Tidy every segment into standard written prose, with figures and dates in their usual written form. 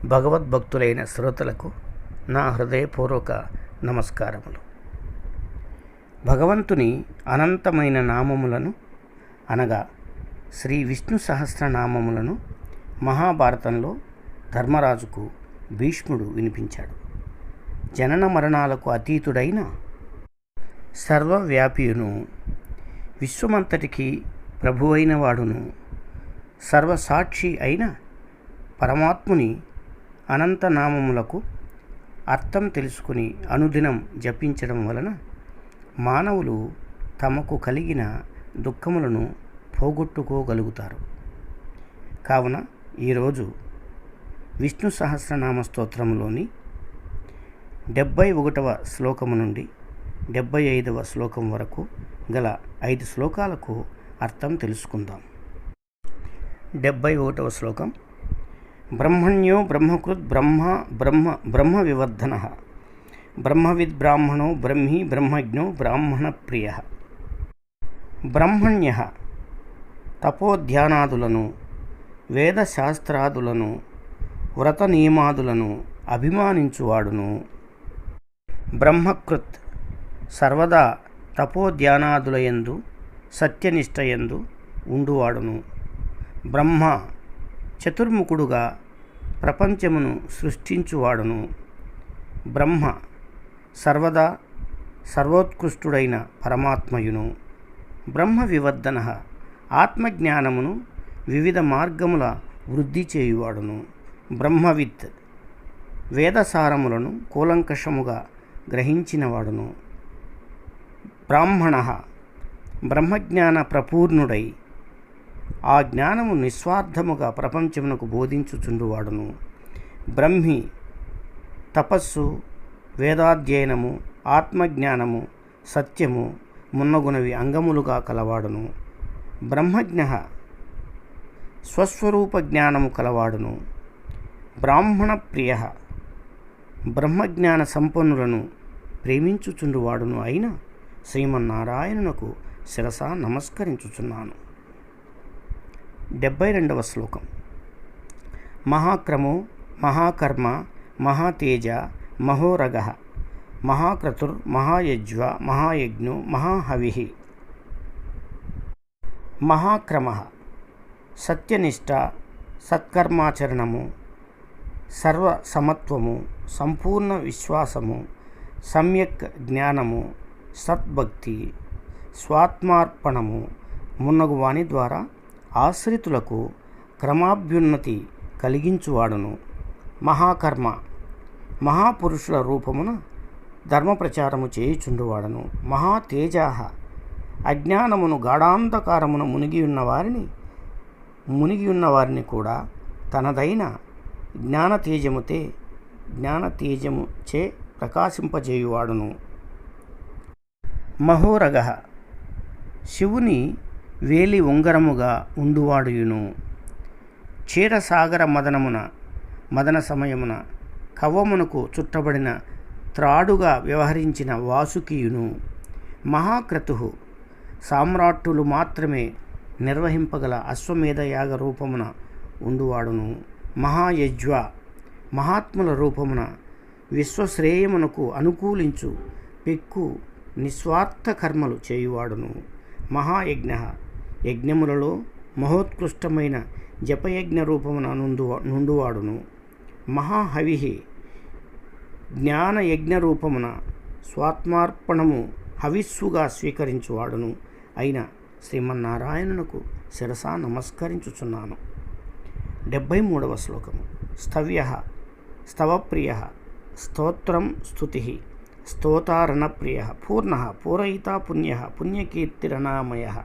భగవద్భక్తులైన శ్రోతలకు నా హృదయపూర్వక నమస్కారములు. భగవంతుని అనంతమైన నామములను అనగా శ్రీ విష్ణు సహస్రనామములను మహాభారతంలో ధర్మరాజుకు భీష్ముడు వినిపించాడు. జనన మరణాలకు అతీతుడైన సర్వవ్యాపియును, విశ్వమంతటికి ప్రభువైన వాడును, సర్వసాక్షి అయిన పరమాత్ముని అనంత నామములకు అర్థం తెలుసుకుని అనుదినం జపించడం వలన మానవులు తమకు కలిగిన దుఃఖములను పోగొట్టుకోగలుగుతారు. కావున ఈరోజు విష్ణు సహస్రనామ స్తోత్రంలోని 71వ శ్లోకము నుండి 75వ శ్లోకం వరకు గల 5 శ్లోకాలకు అర్థం తెలుసుకుందాం. 71వ శ్లోకం. బ్రహ్మణ్యో బ్రహ్మకృత్ బ్రహ్మ వివర్ధనః బ్రహ్మవిద్ బ్రాహ్మణో బ్రహ్మీ బ్రహ్మజ్ఞో బ్రాహ్మణ ప్రియః. బ్రహ్మణ్యః తపోధ్యానాదులను, వేదశాస్త్రాదులను, వ్రత నియమాదులను అభిమానించువాడును. బ్రహ్మకృత్ సర్వదా తపోధ్యానాదులయందు సత్యనిష్టయందు ఉండువాడును. బ్రహ్మ చతుర్ముఖుడుగా ప్రపంచమును సృష్టించువాడును. బ్రహ్మ సర్వదా సర్వోత్కృష్టుడైన పరమాత్మయును. బ్రహ్మ వివర్ధనః ఆత్మజ్ఞానమును వివిధ మార్గముల వృద్ధి చేయువాడును. బ్రహ్మవిత్ వేదసారములను కూలంకషముగా గ్రహించినవాడును. బ్రాహ్మణః బ్రహ్మజ్ఞాన ప్రపూర్ణుడై ఆ జ్ఞానము నిస్వార్థముగా ప్రపంచమునకు బోధించుచుండువాడును. బ్రహ్మి తపస్సు, వేదాధ్యయనము, ఆత్మజ్ఞానము, సత్యము మున్నగునవి అంగములుగా కలవాడును. బ్రహ్మజ్ఞః స్వస్వరూప జ్ఞానము కలవాడును. బ్రాహ్మణ ప్రియః బ్రహ్మజ్ఞాన సంపన్నులను ప్రేమించుచుండువాడును అయిన శ్రీమన్నారాయణునకు శిరస నమస్కరించుచున్నాను. 72వ శ్లోకం. మహాక్రమో మహాకర్మ మహాతేజ మహోరగః మహాక్రతుర్ మహాయజ్వ మహాయజ్ఞో మహాహవిః. మహాక్రమః సత్యనిష్ట, సత్కర్మాచరణము, సర్వసమత్వము, సంపూర్ణ విశ్వాసము, సమ్యక్ జ్ఞానము, సద్భక్తి, స్వాత్మార్పణము మున్నగు వాని ద్వారా ఆశ్రితులకు క్రమాభ్యున్నతి కలిగించువాడును. మహాకర్మ మహాపురుషుల రూపమున ధర్మప్రచారము చేయుచుండువాడును. మహాతేజాః అజ్ఞానమును గాఢాంధకారమును మునిగియున్న వారిని కూడా తనదైన జ్ఞానతేజము చే ప్రకాశింపజేయువాడును. మహోరగః శివుని వేలి ఉంగరముగా ఉండువాడుయును. క్షీరసాగర మదన సమయమున కవ్వమునకు చుట్టబడిన త్రాడుగా వ్యవహరించిన వాసుకియును. మహాక్రతుః సామ్రాట్టులు మాత్రమే నిర్వహింపగల అశ్వమేధ యాగ రూపమున ఉండువాడును. మహాయజ్వ మహాత్ముల రూపమున విశ్వశ్రేయమునకు అనుకూలించు పెక్కు నిస్వార్థ కర్మలు చేయువాడును. మహాయజ్ఞః యజ్ఞములలో మహోత్కృష్టమైన జపయజ్ఞ రూపమున నుండువాడును. మహాహవిః జ్ఞానయజ్ఞ రూపమున స్వాత్మార్పణము హవిస్సుగా స్వీకరించువాడును అయిన శ్రీమన్నారాయణునకు శిరస నమస్కరించుచున్నాను. 73వ శ్లోకము. స్తవ్యః స్తవప్రియః స్తోత్రం స్తుతిః స్తోతారణప్రియః పూర్ణః పూరయితా పుణ్యః పుణ్యకీర్తిరనామయః.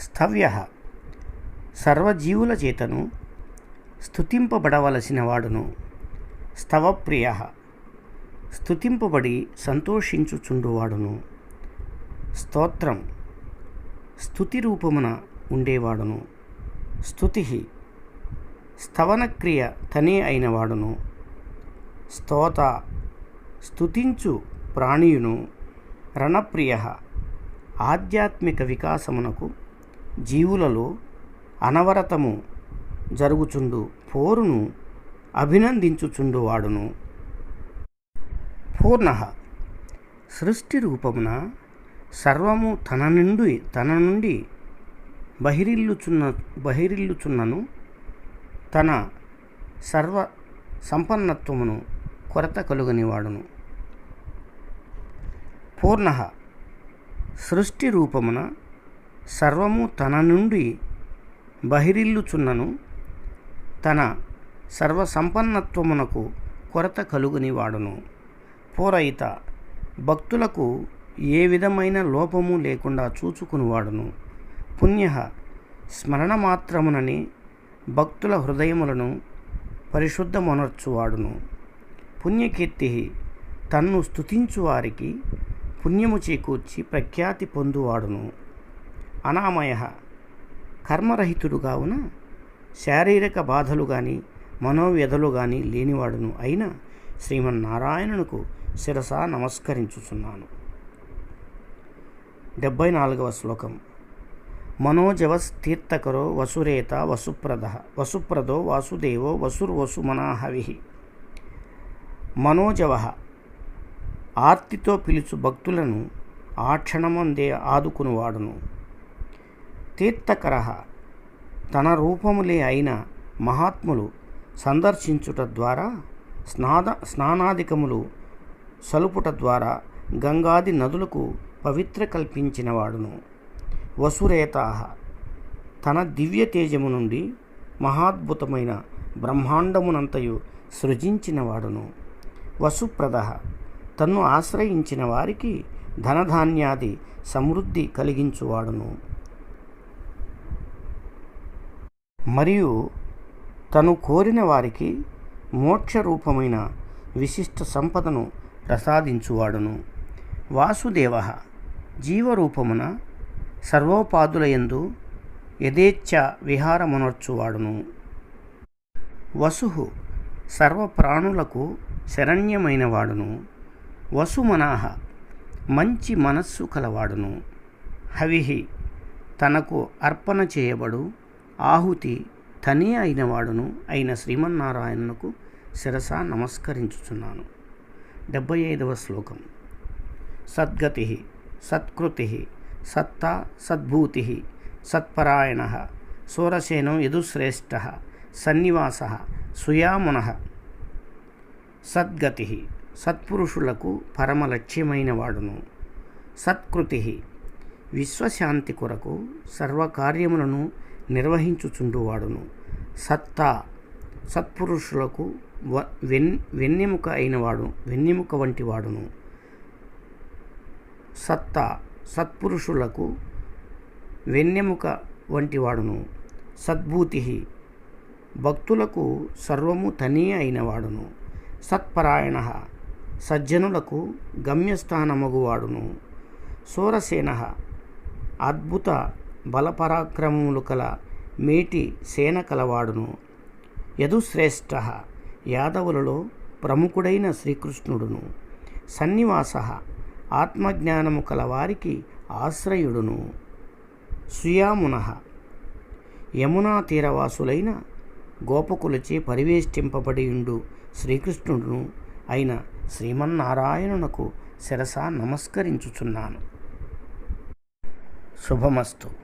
స్తవ్యః సర్వజీవుల చేతను స్తుతింపబడవలసిన వాడును. స్తవప్రియః స్తుతింపబడి సంతోషించుచుండువాడును. స్తోత్రం స్తుతి రూపమున ఉండేవాడును. స్తుతిః స్తవనక్రియ తనే అయినవాడును. స్తోత స్తుతించు ప్రాణియును. రణప్రియః ఆధ్యాత్మిక వికాసమునకు జీవులలో అనవరతము జరుగుచుండు పోరును అభినందించుచుండువాడును. పూర్ణ సృష్టి రూపమున సర్వము తన నుండి బహిరిల్లుచున్నను. తన సర్వ సంపన్నత్వమును కొరత కలుగనివాడును. పూర్ణ సృష్టి రూపమున సర్వము తన నుండి బహిరిల్లుచున్నను. తన సర్వ సంపన్నత్వమునకు కొరత కలుగనివాడును. పూరయిత భక్తులకు ఏ విధమైన లోపము లేకుండా చూచుకునివాడును. పుణ్య స్మరణ మాత్రమునని భక్తుల హృదయములను పరిశుద్ధమొనర్చువాడును. పుణ్యకీర్తి తన్ను స్తుతించు వారికి పుణ్యము చేకూర్చి ప్రఖ్యాతి పొందువాడును. అనామయ కర్మరహితుడు కావున శారీరక బాధలు కానీ మనోవ్యధలు కానీ లేనివాడును అయిన శ్రీమన్నారాయణునకు శిరస నమస్కరించుచున్నాను. 74వ శ్లోకం. మనోజవస్తీర్థకరో వసురేత వసుప్రదో వాసుదేవో వసుర్వసుమనాహవి. మనోజవ ఆర్తితో పిలుచు భక్తులను ఆ క్షణమందే ఆదుకునివాడును. తీర్థకర తన రూపములే అయిన మహాత్ములు సందర్శించుట ద్వారా స్నానాధికములు సలుపుట ద్వారా గంగాది నదులకు పవిత్ర కల్పించినవాడును. వసురేతా తన దివ్య తేజము నుండి మహాద్భుతమైన బ్రహ్మాండమునంతయు సృజించినవాడును. వసుప్రద తన్ను ఆశ్రయించిన వారికి ధనధాన్యాది సమృద్ధి కలిగించువాడును. మరియు తను కోరిన వారికి మోక్షరూపమైన విశిష్ట సంపదను ప్రసాదించువాడును. వాసుదేవ జీవరూపమున సర్వోపాధులయందు యథేచ్ఛ విహారమునర్చువాడును. వసు సర్వప్రాణులకు శరణ్యమైనవాడును. వసుమనాహ మంచి మనస్సు కలవాడును. హవిహి తనకు అర్పణ చేయబడు ఆహుతి తనే అయినవాడును అయిన శ్రీమన్నారాయణునకు శిరస నమస్కరించుచున్నాను. 75వ శ్లోకం. సద్గతి సత్కృతి సత్తా సద్భూతి సత్పరాయణ సోరసేనో యదుశ్రేష్ఠ సన్నివాస సుయామున. సద్గతి సత్పురుషులకు పరమలక్ష్యమైన వాడును. సత్కృతి విశ్వశాంతి కొరకు సర్వకార్యములను నిర్వహించుచుండువాడును. సత్తా సత్పురుషులకు వెన్నెముక అయినవాడు, వెన్నెముక వంటి వాడును. సత్తా సత్పురుషులకు వెన్నెముక వంటి వాడును. సద్భూతి భక్తులకు సర్వము తనే అయినవాడును. సత్పరాయణ సజ్జనులకు గమ్యస్థానమగువాడును. సోరసేన అద్భుత బలపరాక్రమములు కల మేటి సేన కలవాడును. యదుశ్రేష్ఠ యాదవులలో ప్రముఖుడైన శ్రీకృష్ణుడును. సన్నివాస ఆత్మజ్ఞానము కలవారికి ఆశ్రయుడును. సుయామున యమునా తీరవాసులైన గోపకులచే పరివేష్టింపబడియుండు శ్రీకృష్ణుడును అయిన శ్రీమన్నారాయణునకు శిరస నమస్కరించుచున్నాను. శుభమస్తు.